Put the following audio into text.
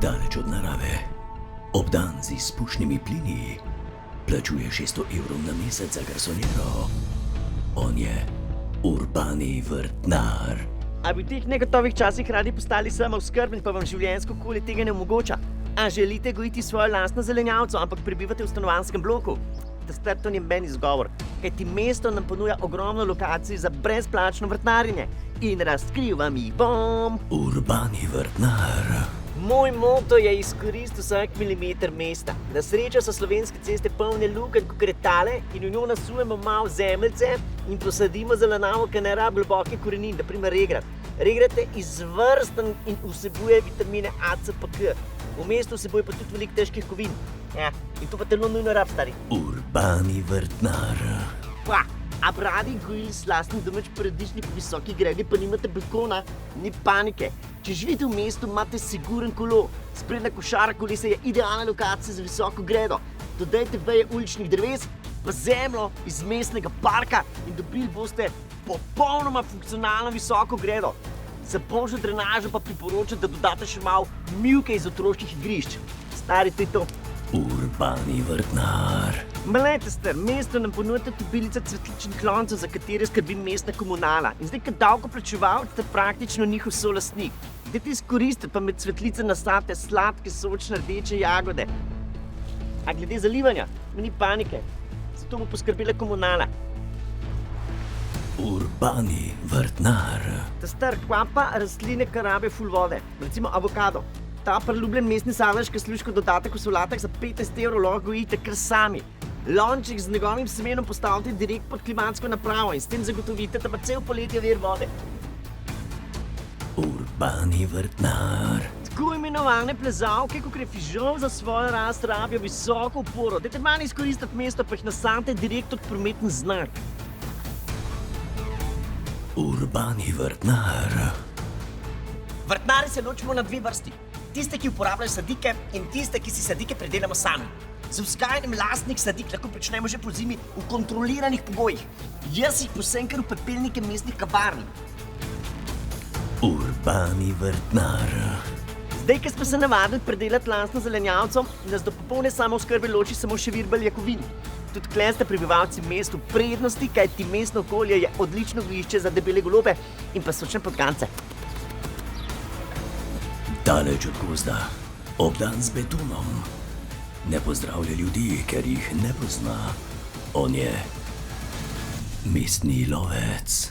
daleč od narave, obdan z izpušnimi plini, plačuje 600 evrov na mesec za garsonjero. On je urbani vrtnar. A bi v teh negotovih časih radi postali samooskrbni, pa vam življenjsko okolje tega ne omogoča? A želite gojiti svojo lastno zelenjavco, ampak prebivate v stanovanjskem bloku? To ni meni izgovor, kajti mesto nam ponuja ogromno lokacij za brezplačno vrtnarjenje. In razkril vam jih bom. Urbani vrtnar. Moj moto je izkoristiti vsak milimeter mesta. Na srečo so slovenske ceste polne lukenj kot retale in v njo nasujemo malo zemljice in posadimo zelenjavo, ki ne rabi globoke korenin, na primer regrat. Regrat je izvrsten in vsebuje vitamine A, C, pa K. V mestu vsebuje pa tudi veliko težkih kovin. Ja, in to pa telo nujno rab, stari. Urbani vrtnar. Pa, a bi radi gojili s lastnim domač paradižnik v visoki gredi, pa nimate balkona? Ni panike. Če živite v mestu, imate siguren kolo. Sprednja košara kolesa je idealna lokacija za visoko gredo. Dodajte veje uličnih dreves, pa zemljo iz mestnega parka in dobili boste popolnoma funkcionalno visoko gredo. Za boljšo drenažo pa priporočam, da dodate še malo mivke iz otroških igrišč. Stari, to je to. Urbani vrtnar. Mlejte, star, mesto nam ponujate tobilice cvetličnih loncev, za katere skrbi mestna komunala. In zdaj, kot davkoplačevalci, ste praktično njihov solastnik. Dajte izkoristiti, pa med cvetlice nasadite sladke, sočne, rdeče jagode. A glede zalivanja, ni panike. Zato bo poskrbela komunala. Urbani vrtnar. Star, kva pa rastline, ki rabijo ful vode. Recimo avokado. Ta priljubljen mestni sadežski služko dodatek v solatah za 15 evrov lahko gojite kar sami. Lonček z njegovim semenom postavite direkt pod klimatsko napravo in s tem zagotovite, da pa cel poletje vir vode. Urbani vrtnar. Tako imenovane plezalke, kot je fižol za svojo rast, rabijo visoko oporo. Dajte manj izkoristiti mesto, pa jih nasadite direkt od prometni znak. Urbani vrtnar. Vrtnari se ločimo na dve vrsti. Tiste, ki uporabljajo sadike in tiste, ki si sadike pridelamo sami. Z vzgajanjem lastnih sadik lahko pričnemo že pozimi v kontroliranih pogojih. Jaz jih posem kar v pepelnike mestnih kavarn. Urbani vrtnar. Zdaj, ko smo se navadili pridelati lastno zelenjavco, nas do popolne samooskrbe loči samo še vir beljakovin. Tudi tule ste prebivalci mestu v prednosti, kajti mestno okolje je odlično gojišče za debele golobe in pa sočne podgance. Daleč od gozda, obdan z betonom. Ne pozdravlja ljudi, ker jih ne pozna. On je mestni lovec.